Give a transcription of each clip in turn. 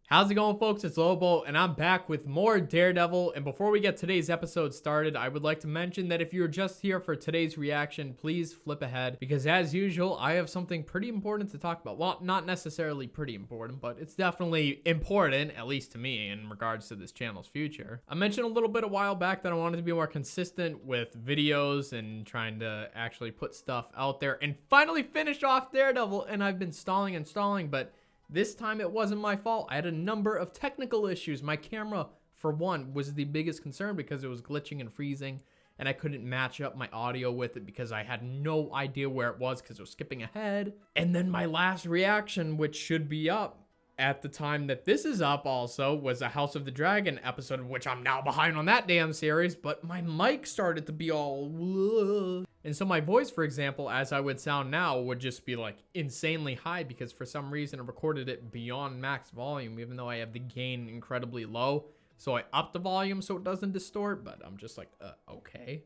How's it going, folks? It's Lobo, and I'm back with more Daredevil. And before we get today's episode started, I would like to mention that if you're just here for today's reaction, please flip ahead, because as usual, I have something pretty important to talk about. Well, not necessarily pretty important, but it's definitely important, at least to me, in regards to this channel's future. I mentioned a little bit a while back that I wanted to be more consistent with videos and trying to actually put stuff out there and finally finish off Daredevil, and I've been stalling and stalling, but this time it wasn't my fault. I had a number of technical issues. My camera, for one, was the biggest concern because it was glitching and freezing, and I couldn't match up my audio with it because I had no idea where it was because it was skipping ahead. And then my last reaction, which should be up at the time that this is up also, was a House of the Dragon episode, which I'm now behind on that damn series, but my mic started to be all... And so my voice, for example, as I would sound now, would just be like insanely high because for some reason I recorded it beyond max volume, even though I have the gain incredibly low. So I upped the volume so it doesn't distort, but I'm just like, okay.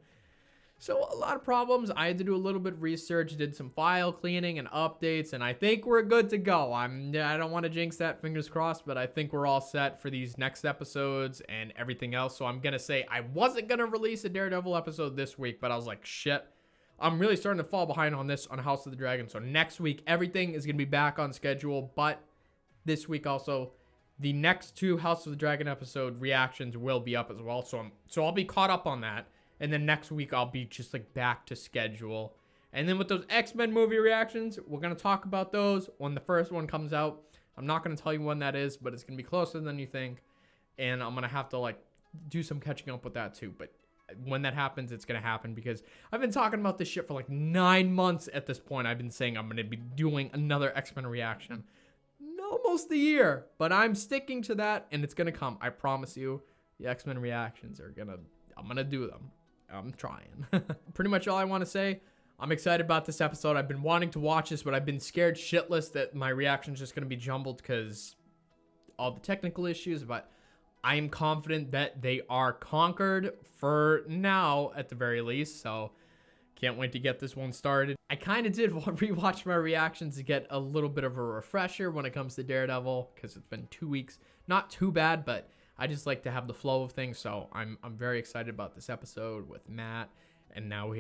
So a lot of problems. I had to do a little bit of research, did some file cleaning and updates, and I think we're good to go. I don't want to jinx that, fingers crossed, but I think we're all set for these next episodes and everything else. So I'm going to say I wasn't going to release a Daredevil episode this week, but I was like, shit, I'm really starting to fall behind on this on House of the Dragon. So next week, everything is going to be back on schedule, but this week also, the next two House of the Dragon episode reactions will be up as well. So I'll be caught up on that. And then next week, I'll be just like back to schedule. And then with those X-Men movie reactions, we're going to talk about those when the first one comes out. I'm not going to tell you when that is, but it's going to be closer than you think. And I'm going to have to like do some catching up with that too. But when that happens, it's going to happen because I've been talking about this shit for like 9 months at this point. I've been saying I'm going to be doing another X-Men reaction almost a year, but I'm sticking to that and it's going to come. I promise you, the X-Men reactions are I'm going to do them. I'm trying. Pretty much all I want to say. I'm excited about this episode. I've been wanting to watch this, but I've been scared shitless that my reaction's just going to be jumbled because all the technical issues, but I am confident that they are conquered for now at the very least. So can't wait to get this one started. I kind of did rewatch my reactions to get a little bit of a refresher when it comes to Daredevil because it's been 2 weeks. Not too bad, but I just like to have the flow of things, so I'm very excited about this episode with Matt. And now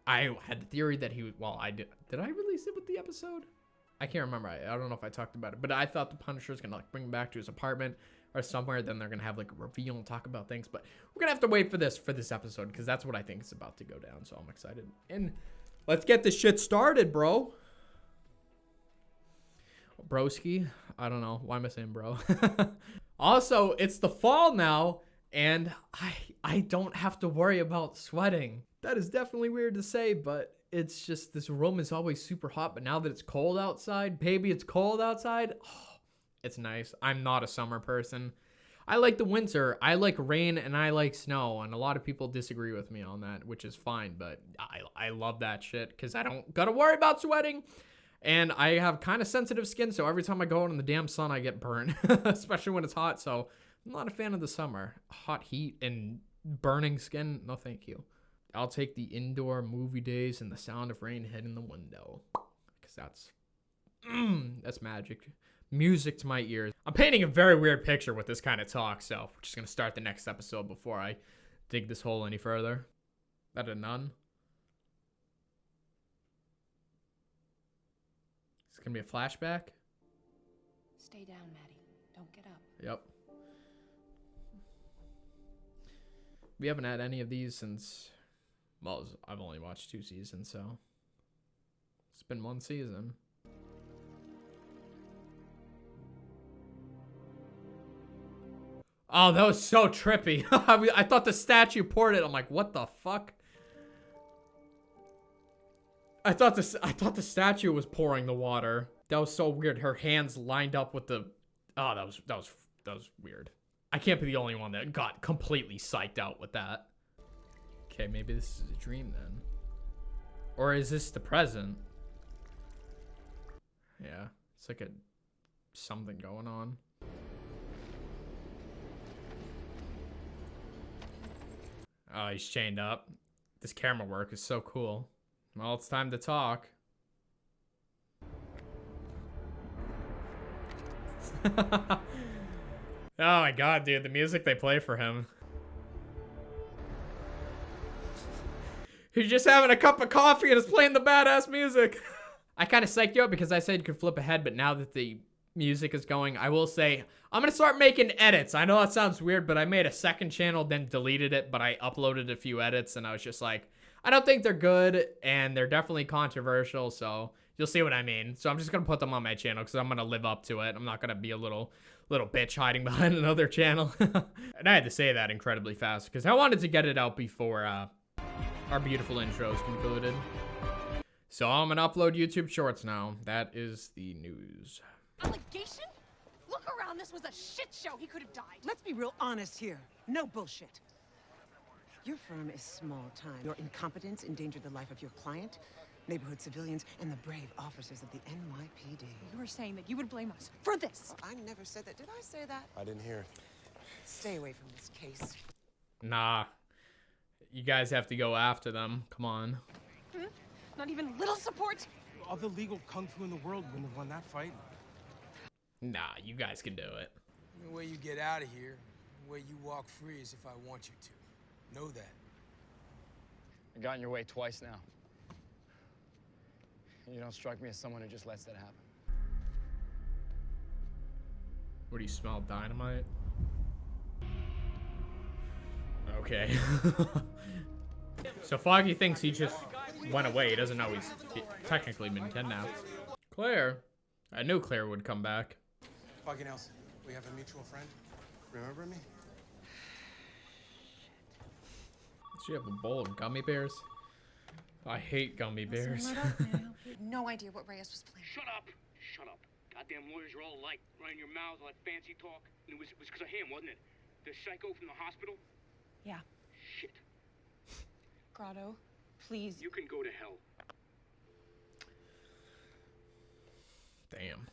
I had the theory that did I release it with the episode? I can't remember. I don't know if I talked about it, but I thought the Punisher's gonna like bring him back to his apartment or somewhere. Then they're gonna have like a reveal and talk about things. But we're gonna have to wait for this episode because that's what I think is about to go down. So I'm excited. And let's get this shit started, bro. Broski. I don't know. Why am I saying bro? Also, it's the fall now, and I don't have to worry about sweating. That is definitely weird to say, but it's just this room is always super hot, but now that it's cold outside, baby, it's cold outside, oh, it's nice. I'm not a summer person. I like the winter. I like rain, and I like snow, and a lot of people disagree with me on that, which is fine, but I love that shit because I don't gotta worry about sweating. And I have kind of sensitive skin, so every time I go out in the damn sun, I get burned, especially when it's hot. So I'm not a fan of the summer. Hot heat and burning skin, no thank you. I'll take the indoor movie days and the sound of rain hitting the window because that's magic. Music to my ears. I'm painting a very weird picture with this kind of talk, so we're just going to start the next episode before I dig this hole any further. That a nun? It's gonna be a flashback. Stay down, Maddie. Don't get up. Yep. We haven't had any of these since, well, I've only watched 2 seasons, so it's been 1 season. Oh, that was so trippy. I thought the statue poured it. I'm like, what the fuck? I thought the statue was pouring the water. That was so weird. Her hands lined up with the... Oh, that was weird. I can't be the only one that got completely psyched out with that. Okay, maybe this is a dream then. Or is this the present? Yeah, it's like something going on. Oh, he's chained up. This camera work is so cool. Well, it's time to talk. Oh my god, dude, the music they play for him. He's just having a cup of coffee and is playing the badass music. I kind of psyched you out because I said you could flip ahead, but now that the music is going, I will say I'm gonna start making edits. I know that sounds weird, but I made a second channel, then deleted it, but I uploaded a few edits, and I was just like, I don't think they're good, and they're definitely controversial, so you'll see what I mean. So I'm just gonna put them on my channel because I'm gonna live up to it. I'm not gonna be a little bitch hiding behind another channel. And I had to say that incredibly fast because I wanted to get it out before our beautiful intro is concluded. So I'm gonna upload YouTube Shorts now. That is the news. Allegation? Look around, this was a shit show. He could have died. Let's be real honest here. No bullshit. Your firm is small time. Your incompetence endangered the life of your client, neighborhood civilians, and the brave officers of the NYPD. You were saying that you would blame us for this. I never said that. Did I say that? I didn't hear. Stay away from this case. Nah. You guys have to go after them. Come on. Not even little support. All the legal kung fu in the world wouldn't have won that fight. Nah, you guys can do it. The way you get out of here, the way you walk free is if I want you to. Know that. I got in your way twice now. You don't strike me as someone who just lets that happen. What do you smell? Dynamite? Okay. So Foggy thinks he just went away. He doesn't know he's technically been kidnapped. Claire. I knew Claire would come back. Fucking else. We have a mutual friend. Remember me? Does she have a bowl of gummy bears? I hate gummy bears. No idea what Reyes was planning. Shut up! Shut up. Goddamn lawyers are all alike. Running your mouths, all that fancy talk. And it was because of him, wasn't it? The psycho from the hospital? Yeah. Shit. Grotto, please. You can go to hell. Damn.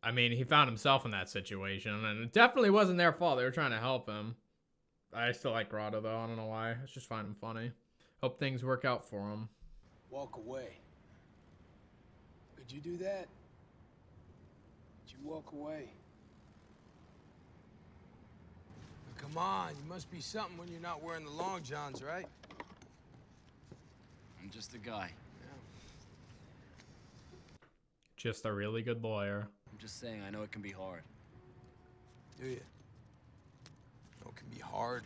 I mean, he found himself in that situation, and it definitely wasn't their fault. They were trying to help him. I still like Grotto, though. I don't know why. I just find him funny. Hope things work out for him. Walk away. Could you do that? Could you walk away? Now, come on, you must be something when you're not wearing the long johns, right? I'm just a guy. Just a really good lawyer. I'm just saying, I know it can be hard. Do you? Know it can be hard.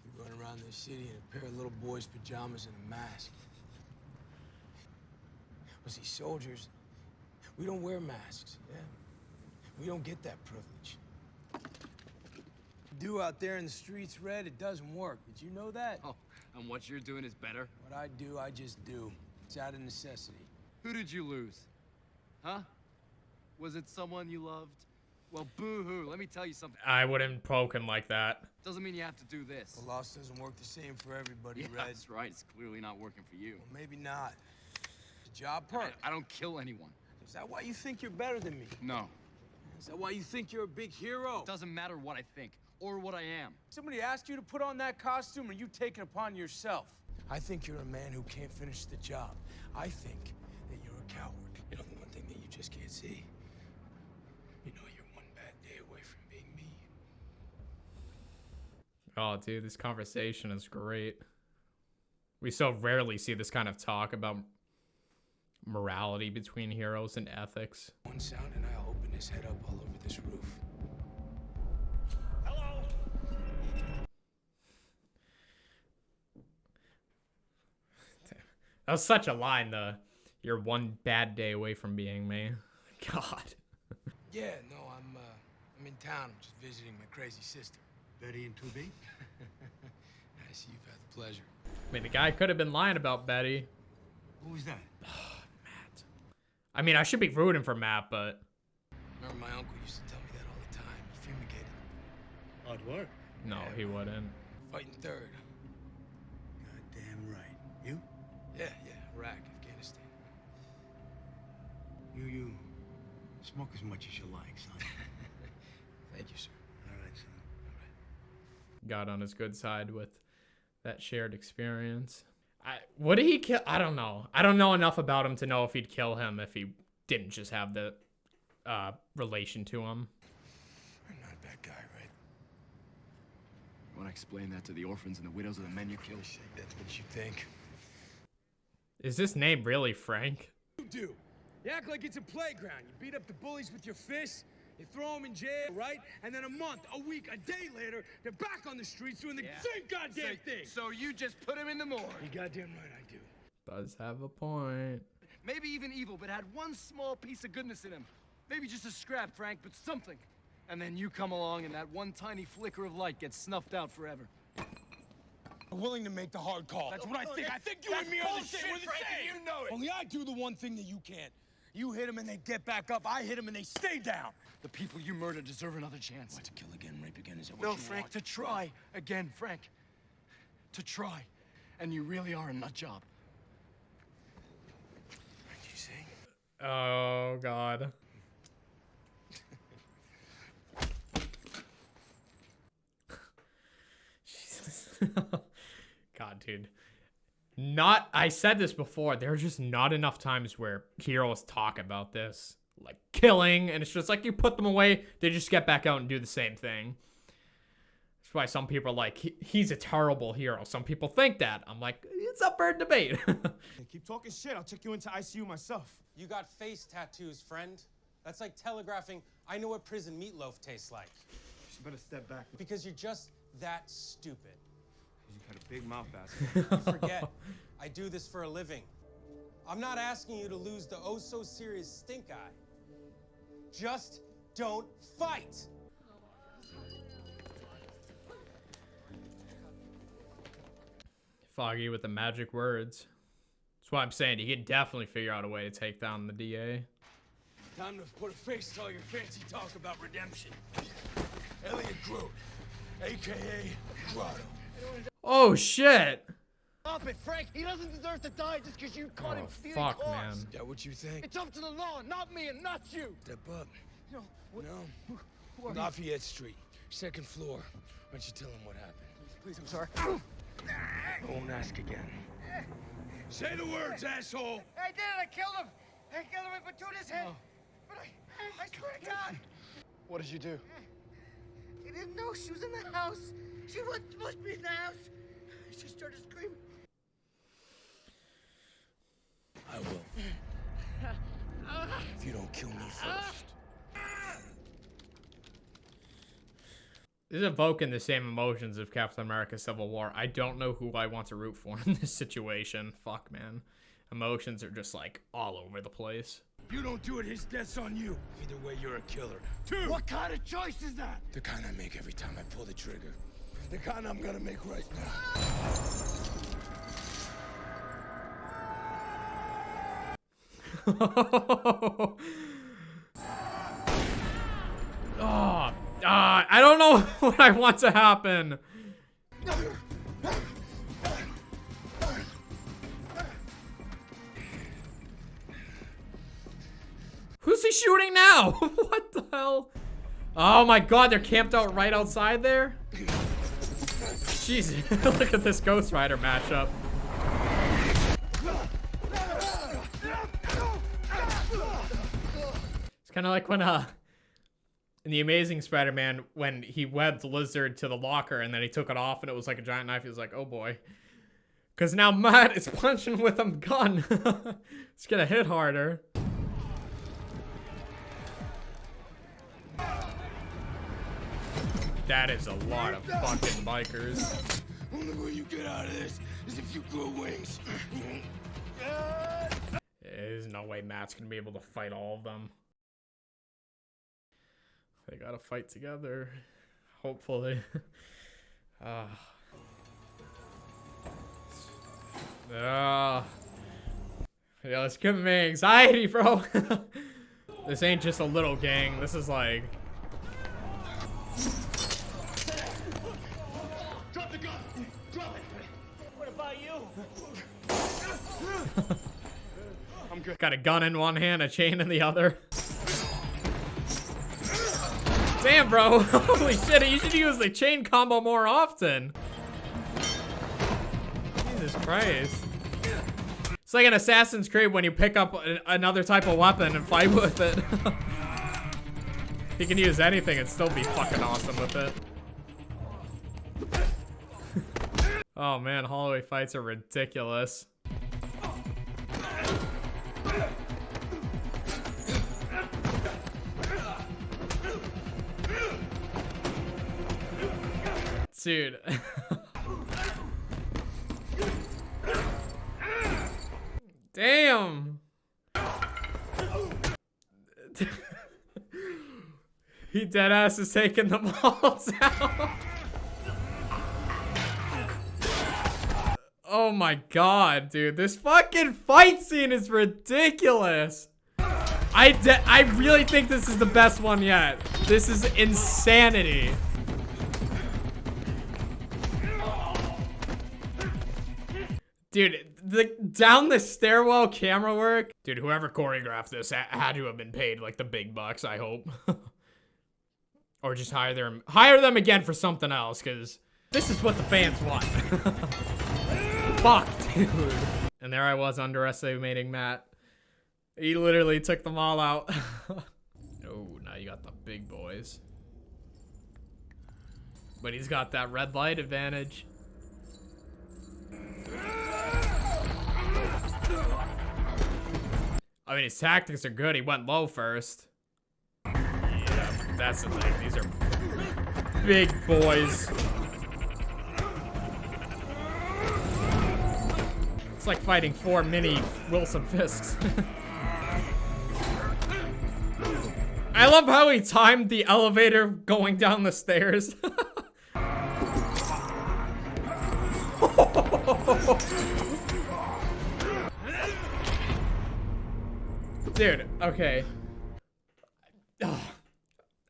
You run around this city in a pair of little boys' pajamas and a mask. Well, see, soldiers, we don't wear masks, yeah? We don't get that privilege. You do out there in the streets, Red, it doesn't work. Did you know that? Oh, and what you're doing is better? What I do, I just do. It's out of necessity. Who did you lose? Huh? Was it someone you loved? Well, boo-hoo, let me tell you something. I wouldn't poke him like that. Doesn't mean you have to do this. The loss doesn't work the same for everybody, Yeah, Red. that's right. It's clearly not working for you. Well, maybe not. It's a job perk. I don't kill anyone. Is that why you think you're better than me? No. Is that why you think you're a big hero? It doesn't matter what I think or what I am. Somebody asked you to put on that costume, or you take it upon yourself? I think you're a man who can't finish the job. I think that you're a coward. You know the one thing that you just can't see? You know you're one bad day away from being me. Oh, dude, this conversation is great. We so rarely see this kind of talk about morality between heroes and ethics. One sound and I'll open his head up all over this roof. Hello? That was such a line, though. You're one bad day away from being me. God. Yeah, no, I'm in town. I'm just visiting my crazy sister. Betty and 2B? I see you've had the pleasure. I mean, the guy could have been lying about Betty. Who was that? Matt. I mean, I should be rooting for Matt, but... Remember my uncle used to tell me that all the time. He fumigated. Hard work. No, he wouldn't. Fighting third. Goddamn right. You? Yeah, Iraq, Afghanistan. You smoke as much as you like, son. Thank you, sir. All right, son. Got on his good side with that shared experience. Would he kill? I don't know. I don't know enough about him to know if he'd kill him if he didn't just have the relation to him. want to explain that to the orphans and the widows of the men you killed? That's what you think. Is this name really Frank? You do. You act like it's a playground. You beat up the bullies with your fists. You throw them in jail, right? And then a month, a week, a day later, they're back on the streets doing the same goddamn thing. So you just put him in the morgue. You goddamn right I do. Does have a point. Maybe even evil, but had one small piece of goodness in him. Maybe just a scrap, Frank, but something. And then you come along and that one tiny flicker of light gets snuffed out forever. I'm willing to make the hard call. That's what I think. I think you and me are the shit. We're the same. You know it. Only I do the one thing that you can't. You hit them and they get back up. I hit them and they stay down. The people you murdered deserve another chance. What, to kill again, rape again? Is that what No, you Frank, want? to try again, Frank. To try. And you really are a nut job. What you say? Oh, God. Jesus. God, dude. I said this before, there are just not enough times where heroes talk about this. Like killing, and it's just like you put them away, they just get back out and do the same thing. That's why some people are like, he's a terrible hero. Some people think that. I'm like, it's up for debate. Hey, keep talking shit. I'll check you into ICU myself. You got face tattoos, friend. That's like telegraphing, I know what prison meatloaf tastes like. You better step back. Because you're just that stupid. You got a big mouth, ass. You forget, I do this for a living. I'm not asking you to lose the oh-so-serious stink eye. Just don't fight. Foggy with the magic words. That's what I'm saying. You can definitely figure out a way to take down the DA. Time to put a face to all your fancy talk about redemption. Elliot Groot, a.k.a. Grotto. Oh, shit. Stop it, Frank. He doesn't deserve to die just because you caught him stealing Fuck, cars. man. Is that what you think? It's up to the law, not me and not you. Step up. No. What, No. who are you? Lafayette Street, second floor. Why don't you tell him what happened? Please, I'm sorry. I won't ask again. Say the words, asshole! I did it! I killed him! I killed him with Batuna's head! But I swear to God! What did you do? He didn't know she was in the house! She wasn't supposed to be in the house! She started screaming. I will. If you don't kill me first. This is evoking the same emotions of Captain America Civil War. I don't know who I want to root for in this situation. Fuck, man. Emotions are just like all over the place. If you don't do it, his death's on you. Either way, you're a killer. Two! What kind of choice is that? The kind I make every time I pull the trigger. The kind I'm gonna make right now. I don't know what I want to happen. Who's he shooting now? What the hell? Oh my God, they're camped out right outside there? Jeez, look at this Ghost Rider matchup. It's kind of like when, in The Amazing Spider-Man, when he webbed Lizard to the locker and then he took it off and it was like a giant knife, he was like, oh boy. Because now Matt is punching with a gun. It's gonna hit harder. That is a lot of fucking bikers. Only way you get out of this is if you grow wings. There's no way Matt's gonna be able to fight all of them. They gotta fight together. Hopefully. Yeah, it's giving me anxiety, bro. This ain't just a little gang. This is like... Drop the gun! Drop it! What about you? I'm good. Got a gun in one hand, a chain in the other. Damn, bro. Holy shit, you should use the chain combo more often. Jesus Christ. It's like an Assassin's Creed when you pick up another type of weapon and fight with it. He can use anything and still be fucking awesome with it. Oh man, hallway fights are ridiculous. Dude. Damn. He deadass is taking the balls out. Oh my god, dude. This fucking fight scene is ridiculous. I really think this is the best one yet. This is insanity. Dude, down the stairwell camera work. Dude, whoever choreographed this had to have been paid like the big bucks, I hope. Or just hire them again for something else, because this is what the fans want. Fuck, dude. And there I was underestimating Matt. He literally took them all out. Oh, now you got the big boys. But he's got that red light advantage. I mean, his tactics are good. He went low first. Yeah, that's the thing. These are big boys. It's like fighting 4 mini Wilson Fisks. I love how he timed the elevator going down the stairs. Dude, okay.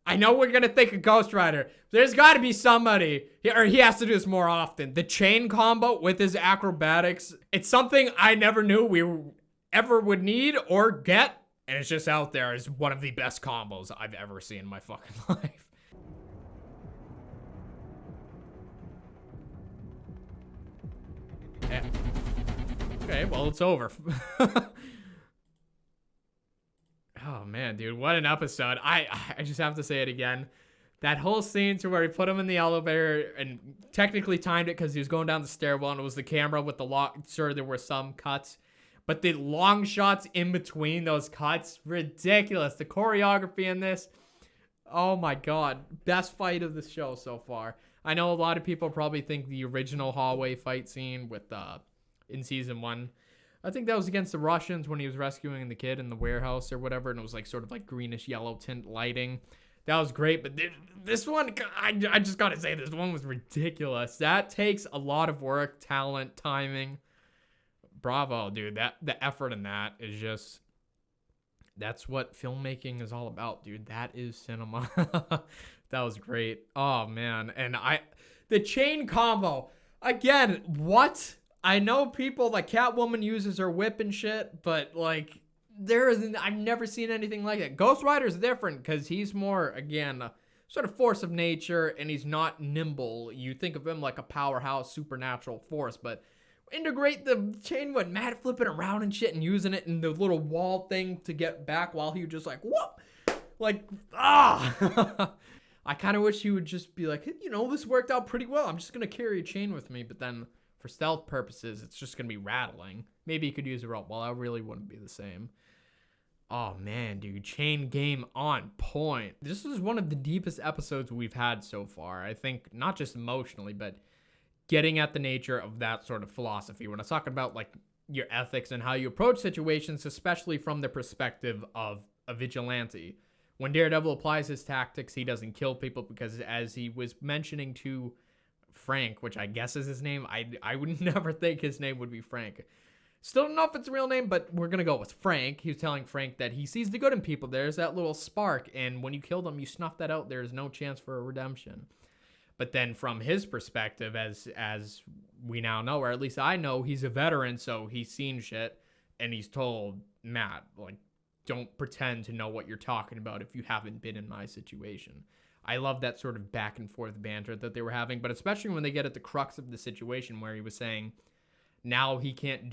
I know we're gonna think of Ghost Rider. There's gotta be somebody, or he has to do this more often. The chain combo with his acrobatics, it's something I never knew we ever would need or get, and it's just out there as one of the best combos I've ever seen in my fucking life. Yeah. Okay, well, it's over. Oh man, dude, what an episode. I just have to say it again. That whole scene to where he put him in the elevator and technically timed it because he was going down the stairwell and it was the camera with the lock. Sure, there were some cuts, but the long shots in between those cuts, ridiculous. The choreography in this, oh my god, best fight of the show so far. I know a lot of people probably think the original hallway fight scene with in season 1. I think that was against the Russians when he was rescuing the kid in the warehouse or whatever, and it was like sort of like greenish yellow tint lighting. That was great, but this one, I just gotta say, this one was ridiculous. That takes a lot of work, talent, timing. Bravo, dude. The effort in that is just, that's what filmmaking is all about, dude. That is cinema. That was great. Oh man, and the chain combo again. What? I know people like Catwoman uses her whip and shit, but like I've never seen anything like that. Ghost Rider's different because he's more, again, a sort of force of nature and he's not nimble. You think of him like a powerhouse supernatural force, but integrate the chain with Matt flipping around and shit and using it in the little wall thing to get back while he was just like, whoop! Like, ah! I kind of wish he would just be like, you know, this worked out pretty well. I'm just going to carry a chain with me, but then for stealth purposes, it's just going to be rattling. Maybe you could use a rope. Well, that really wouldn't be the same. Oh, man, dude. Chain game on point. This is one of the deepest episodes we've had so far. I think not just emotionally, but getting at the nature of that sort of philosophy. When I was talking about, like, your ethics and how you approach situations, especially from the perspective of a vigilante. When Daredevil applies his tactics, he doesn't kill people because, as he was mentioning to Frank, which I guess is his name. I would never think his name would be Frank. Still don't know if it's a real name, but we're going to go with Frank. He was telling Frank that he sees the good in people. There's that little spark, and when you kill them, you snuff that out. There's no chance for a redemption. But then from his perspective, as we now know, or at least I know, he's a veteran, so he's seen shit, and he's told Matt, like, don't pretend to know what you're talking about if you haven't been in my situation. I love that sort of back and forth banter that they were having, but especially when they get at the crux of the situation where he was saying, now he can't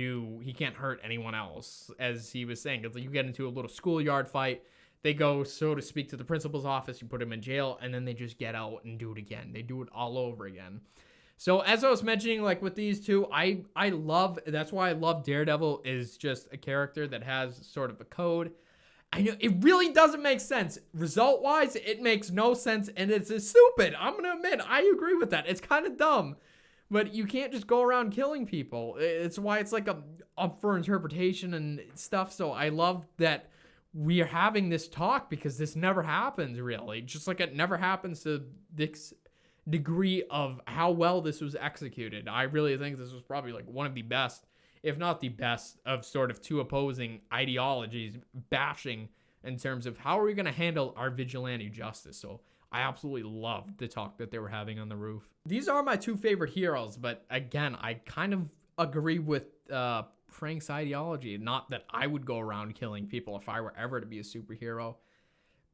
hurt anyone else. As he was saying, it's like you get into a little schoolyard fight, they go, so to speak, to the principal's office, you put him in jail, and then they just get out and do it again. They do it all over again. So as I was mentioning, like with these two, I love, that's why I love Daredevil, is just a character that has sort of a code. I know it really doesn't make sense. Result wise, it makes no sense, and it's stupid. I'm gonna admit, I agree with that. It's kind of dumb, but you can't just go around killing people. It's why it's like up for interpretation and stuff. So I love that we are having this talk, because this never happens really. Just like it never happens to this degree of how well this was executed. I really think this was probably like one of the best, if not the best, of sort of two opposing ideologies bashing in terms of how are we going to handle our vigilante justice. So I absolutely loved the talk that they were having on the roof. These are my two favorite heroes, but again, I kind of agree with Frank's ideology. Not that I would go around killing people if I were ever to be a superhero,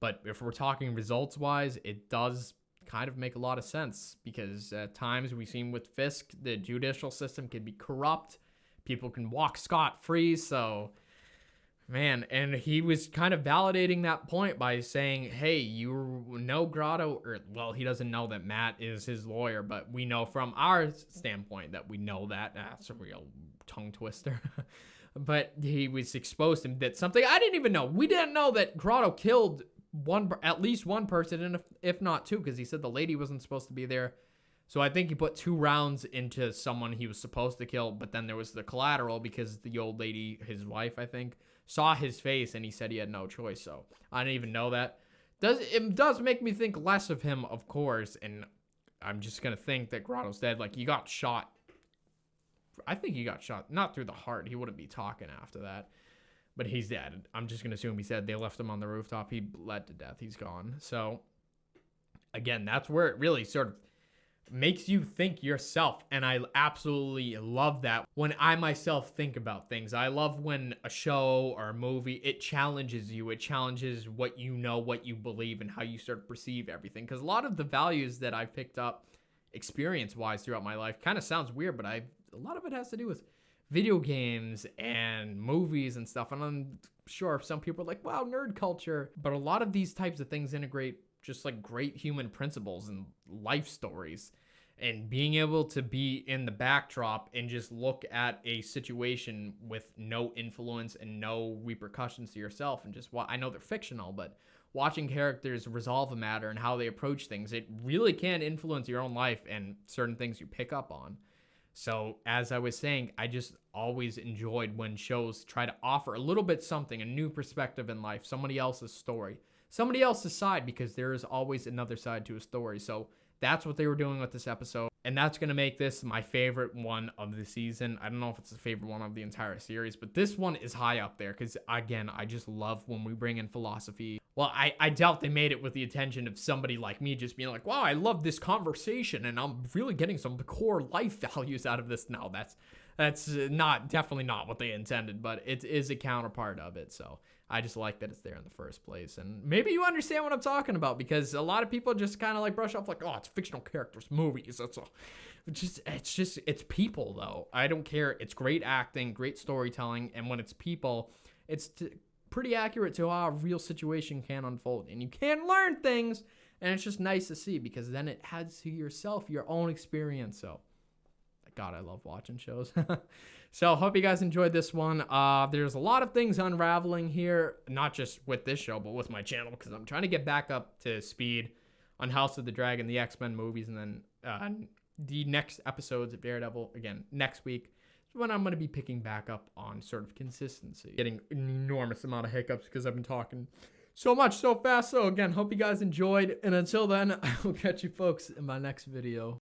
but if we're talking results wise, it does kind of make a lot of sense, because at times we've seen with Fisk, the judicial system can be corrupt. People can walk scot-free. So, man, and he was kind of validating that point by saying, hey, you know Grotto, or, well, he doesn't know that Matt is his lawyer, but we know from our standpoint that we know that. That's a real tongue twister. But he was exposed to that something I didn't even know. We didn't know that Grotto killed at least one person, and if not two, because he said the lady wasn't supposed to be there. So I think he put 2 rounds into someone he was supposed to kill, but then there was the collateral because the old lady, his wife, I think, saw his face and he said he had no choice. So I didn't even know that. It does make me think less of him, of course, and I'm just going to think that Grotto's dead. Like, he got shot. I think he got shot, not through the heart. He wouldn't be talking after that. But he's dead. I'm just going to assume he's dead. They left him on the rooftop. He bled to death. He's gone. So, again, that's where it really sort of makes you think yourself. And I absolutely love that when I myself think about things. I love when a show or a movie, it challenges you. It challenges what you know, what you believe, and how you sort of perceive everything. Because a lot of the values that I've picked up experience-wise throughout my life kind of sounds weird, but a lot of it has to do with video games and movies and stuff. And I'm sure some people are like, wow, nerd culture. But a lot of these types of things integrate just like great human principles and life stories. And being able to be in the backdrop and just look at a situation with no influence and no repercussions to yourself. And just, I know they're fictional, but watching characters resolve a matter and how they approach things, it really can influence your own life and certain things you pick up on. So, as I was saying, I just always enjoyed when shows try to offer a little bit something, a new perspective in life, somebody else's story, somebody else's side, because there is always another side to a story. So, that's what they were doing with this episode. And that's going to make this my favorite one of the season. I don't know if it's the favorite one of the entire series, but this one is high up there because, again, I just love when we bring in philosophy. Well, I doubt they made it with the intention of somebody like me just being like, wow, I love this conversation and I'm really getting some core life values out of this. No, that's definitely not what they intended, but it is a counterpart of it. So I just like that it's there in the first place. And maybe you understand what I'm talking about, because a lot of people just kind of like brush off like, oh, it's fictional characters, movies. It's people though. I don't care. It's great acting, great storytelling. And when it's people, it's pretty accurate to how a real situation can unfold. And you can learn things. And it's just nice to see, because then it adds to yourself, your own experience. So, God, I love watching shows. So hope you guys enjoyed this one. There's a lot of things unraveling here, not just with this show, but with my channel, because I'm trying to get back up to speed on House of the Dragon, the X-Men movies, and then the next episodes of Daredevil, again, next week, is when I'm going to be picking back up on sort of consistency. Getting an enormous amount of hiccups because I've been talking so much so fast. So again, hope you guys enjoyed. And until then, I will catch you folks in my next video.